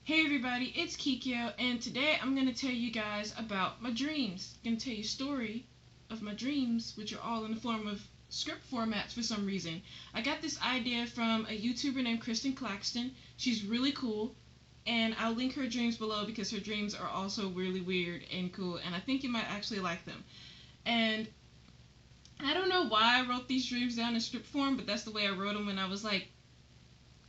Hey everybody, it's Kikyo, and today I'm going to tell you guys about my dreams. I'm going to tell you a story of my dreams, which are all in the form of script formats for some reason. I got this idea from a YouTuber named Kristen Claxton. She's really cool, and I'll link her dreams below because her dreams are also really weird and cool, and I think you might actually like them. And I don't know why I wrote these dreams down in script form, but that's the way I wrote them when I was like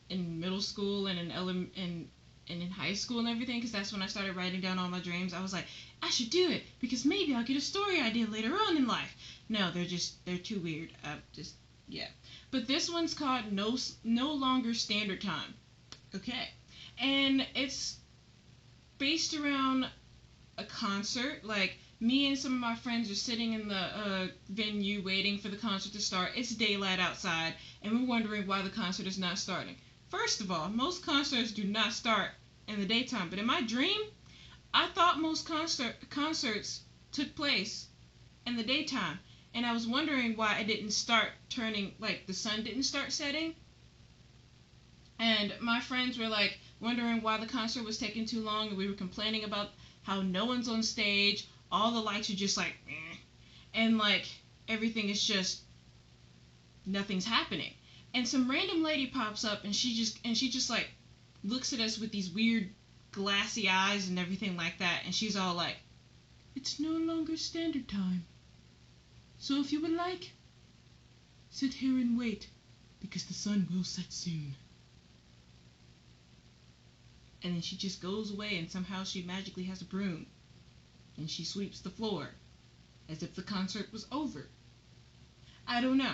in middle school and in high school and everything, because that's when I started writing down all my dreams. I was like, I should do it because maybe I'll get a story idea later on in life. No, they're too weird. Just yeah. But this one's called No Longer Standard Time. Okay, and it's based around a concert. Like, me and some of my friends are sitting in the venue waiting for the concert to start. It's daylight outside, and we're wondering why the concert is not starting. First of all, most concerts do not start in the daytime, but in my dream, I thought most concerts took place in the daytime, and I was wondering why it didn't start turning, like the sun didn't start setting. And my friends were like wondering why the concert was taking too long, and we were complaining about how no one's on stage, all the lights are just like, and like everything is just nothing's happening. And some random lady pops up, and she just like looks at us with these weird glassy eyes and everything like that, and she's all like, "It's no longer standard time. So if you would like, sit here and wait, because the sun will set soon." And then she just goes away, and somehow she magically has a broom, and she sweeps the floor as if the concert was over. I don't know.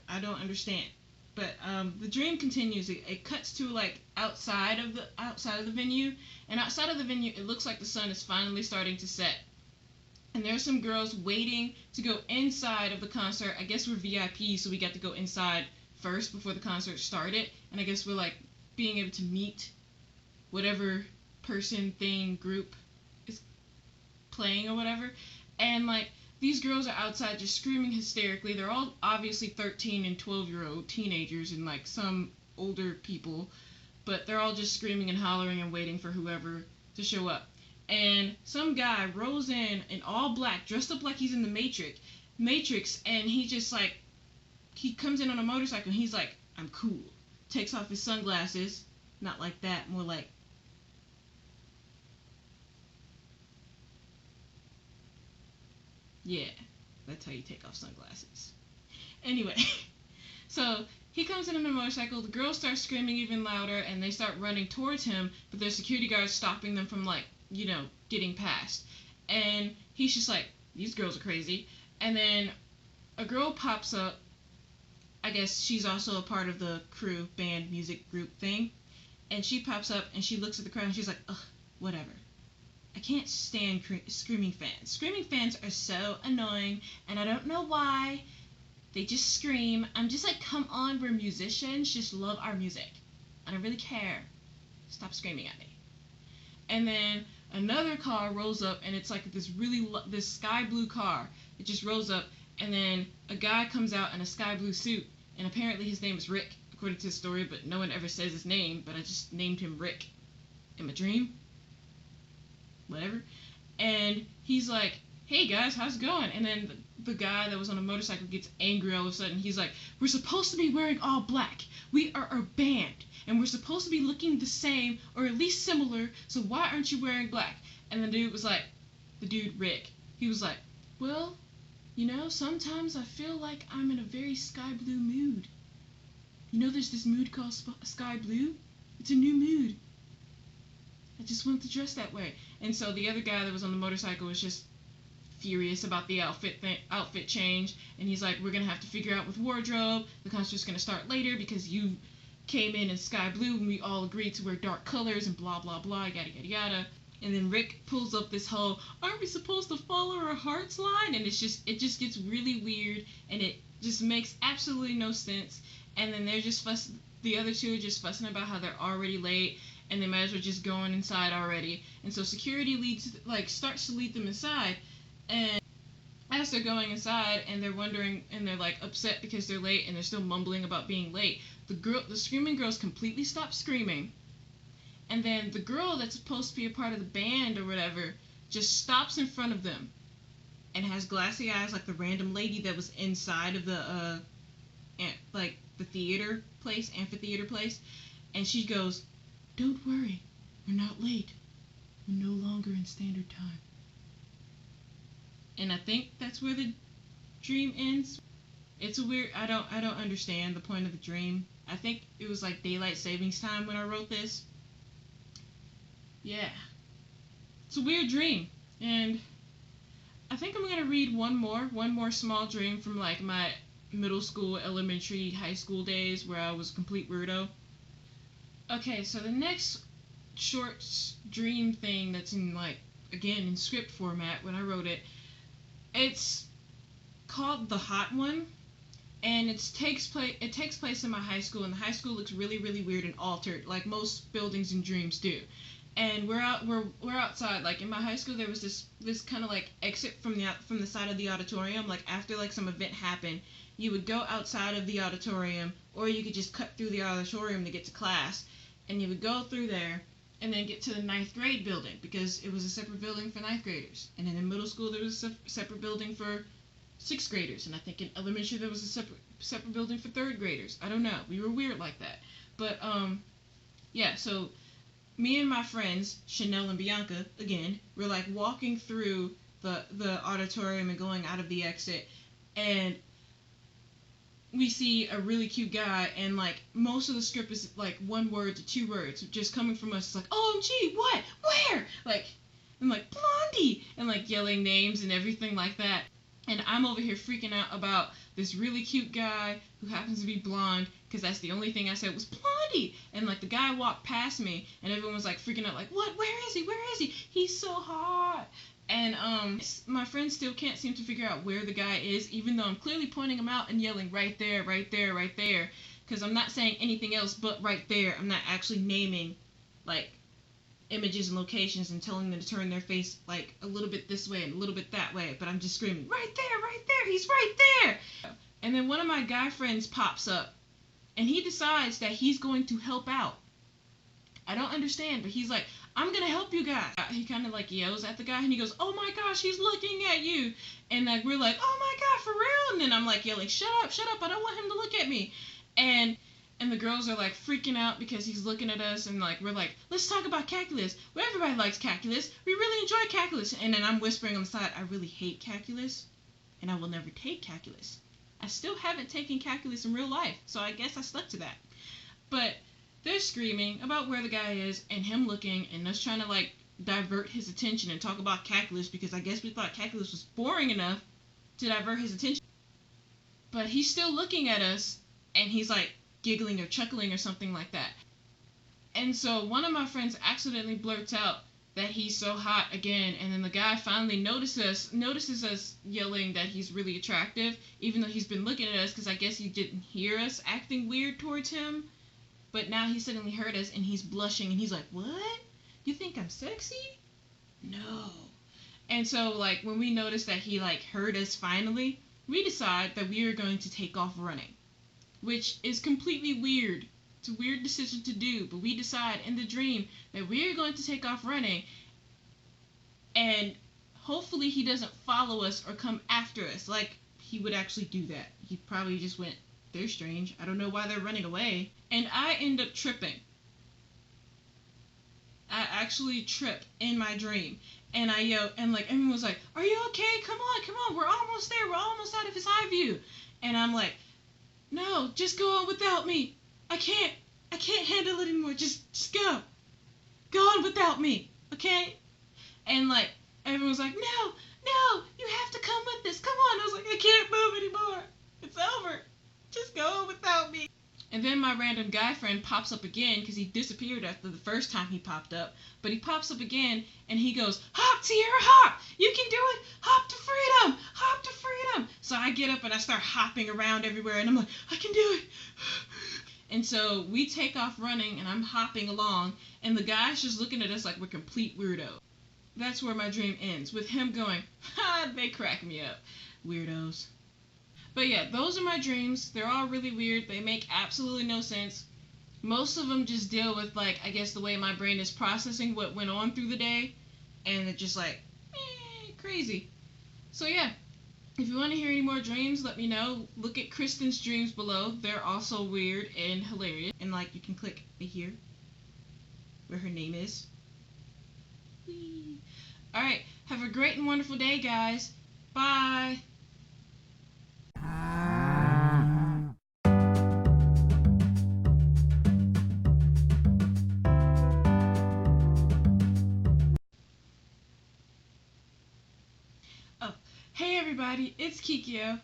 I don't understand. But the dream continues. It cuts to like outside of the venue, and outside of the venue, it looks like the sun is finally starting to set. And there's some girls waiting to go inside of the concert. I guess we're VIP, so we got to go inside first before the concert started. And I guess we're like being able to meet whatever person, thing, group is playing or whatever. And like these girls are outside just screaming hysterically. They're all obviously 13 and 12-year-old teenagers and like some older people, but they're all just screaming and hollering and waiting for whoever to show up. And some guy rolls in all black, dressed up like he's in the Matrix, and he comes in on a motorcycle, and he's like, "I'm cool." Takes off his sunglasses, not like that, more like, yeah, that's how you take off sunglasses. Anyway, so he comes in on a motorcycle. The girls start screaming even louder, and they start running towards him, but there's security guards stopping them from like, getting past. And he's just like, these girls are crazy. And then a girl pops up. I guess she's also a part of the crew, band, music group thing. And she pops up and she looks at the crowd and she's like, ugh, whatever. I can't stand screaming fans. Screaming fans are so annoying, and I don't know why. They just scream. I'm just like, come on, we're musicians. Just love our music. I don't really care. Stop screaming at me. And then another car rolls up, and it's like this sky blue car. It just rolls up, and then a guy comes out in a sky blue suit, and apparently his name is Rick, according to the story, but no one ever says his name, but I just named him Rick in my dream. Whatever. And he's like, "Hey guys, how's it going?" And then the guy that was on a motorcycle gets angry all of a sudden. He's like, "We're supposed to be wearing all black. We are a band, and we're supposed to be looking the same, or at least similar, so why aren't you wearing black?" And the dude Rick, he was like, "Well, sometimes I feel like I'm in a very sky blue mood. There's this mood called sky blue? It's a new mood. I just want to dress that way." And so the other guy that was on the motorcycle was just furious about the outfit change, and he's like, "We're gonna have to figure out with wardrobe. The concert's gonna start later because you came in sky blue, and we all agreed to wear dark colors and blah blah blah, yada yada yada." And then Rick pulls up this whole, "Aren't we supposed to follow our hearts" line, and it just gets really weird, and it just makes absolutely no sense. And then the other two are just fussing about how they're already late, and they might as well just go on inside already. And so security starts to lead them inside, and as they're going inside and they're wondering and they're like upset because they're late and they're still mumbling about being late, the screaming girls completely stop screaming, and then the girl that's supposed to be a part of the band or whatever just stops in front of them and has glassy eyes like the random lady that was inside of the like the amphitheater place, and she goes, "Don't worry, we're not late. We're no longer in standard time." And I think that's where the dream ends. It's a weird. I don't understand the point of the dream. I think it was like daylight savings time when I wrote this. Yeah, it's a weird dream, and I think I'm gonna read one more small dream from like my middle school, elementary, high school days where I was a complete weirdo. Okay, so the next short dream thing that's in like again in script format when I wrote it, it's called The Hot One, and it takes place in my high school, and the high school looks really weird and altered like most buildings and dreams do. And we're outside. Like in my high school there was this kind of like exit from the side of the auditorium. Like after like some event happened, you would go outside of the auditorium, or you could just cut through the auditorium to get to class, and you would go through there and then get to the ninth grade building because it was a separate building for ninth graders. And then in middle school there was a separate building for sixth graders, and I think in elementary there was a separate building for third graders. I don't know. We were weird like that. But yeah, so me and my friends, Chanel and Bianca, again, we're like walking through the auditorium and going out of the exit, and we see a really cute guy, and like most of the script is like 1 word to 2 words just coming from us. It's like, OMG, what? Where? Like, I'm like, Blondie! And like yelling names and everything like that. And I'm over here freaking out about this really cute guy who happens to be blonde, because that's the only thing I said was Blondie. And like the guy walked past me, and everyone was like freaking out, like, what? Where is he? Where is he? He's so hot. And my friends still can't seem to figure out where the guy is, even though I'm clearly pointing him out and yelling right there, right there, right there, because I'm not saying anything else but right there. I'm not actually naming like images and locations and telling them to turn their face like a little bit this way and a little bit that way, but I'm just screaming, right there, he's right there. And then one of my guy friends pops up, and he decides that he's going to help out. I don't understand, but he's like, I'm gonna help you guys. He kind of like yells at the guy, and he goes, oh my gosh, he's looking at you. And like we're like, oh my god, for real? And then I'm like yelling, shut up, I don't want him to look at me. And the girls are like freaking out because he's looking at us, and like we're like, let's talk about calculus. Well, everybody likes calculus. We really enjoy calculus. And then I'm whispering on the side, I really hate calculus, and I will never take calculus. I still haven't taken calculus in real life, so I guess I stuck to that. But they're screaming about where the guy is and him looking, and us trying to like divert his attention and talk about calculus, because I guess we thought calculus was boring enough to divert his attention. But he's still looking at us, and he's like giggling or chuckling or something like that. And so one of my friends accidentally blurts out that he's so hot again, and then the guy finally notices us yelling that he's really attractive, even though he's been looking at us, because I guess he didn't hear us acting weird towards him. But now he suddenly heard us, and he's blushing, and he's like, what? You think I'm sexy? No. And so like when we noticed that he like heard us finally, we decide that we are going to take off running, which is completely weird. It's a weird decision to do, but we decide in the dream that we are going to take off running, and hopefully he doesn't follow us or come after us. Like, he would actually do that. He probably just went, they're strange. I don't know why they're running away. And I end up tripping. I actually trip in my dream. And I yell, and like everyone was like, are you okay? Come on, we're almost there. We're almost out of his eye view. And I'm like, no, just go on without me. I can't handle it anymore. Just go. Go on without me, okay? And like everyone was like, no, you have to come with us. Come on. I was like, I can't move anymore. It's over. Just go on without me. And then my random guy friend pops up again, because he disappeared after the first time he popped up. But he pops up again, and he goes, hop, Sierra, hop! You can do it! Hop to freedom! Hop to freedom! So I get up and I start hopping around everywhere, and I'm like, I can do it! And so we take off running, and I'm hopping along, and the guy's just looking at us like we're complete weirdos. That's where my dream ends, with him going, ha, they crack me up. Weirdos. But yeah, those are my dreams. They're all really weird. They make absolutely no sense. Most of them just deal with, like, I guess the way my brain is processing what went on through the day, and it's just like, crazy. So yeah, if you want to hear any more dreams, let me know. Look at Kristen's dreams below. They're also weird and hilarious. And like, you can click right here where her name is. Whee! All right, have a great and wonderful day, guys. Bye. Oh, hey everybody, it's Kikyo.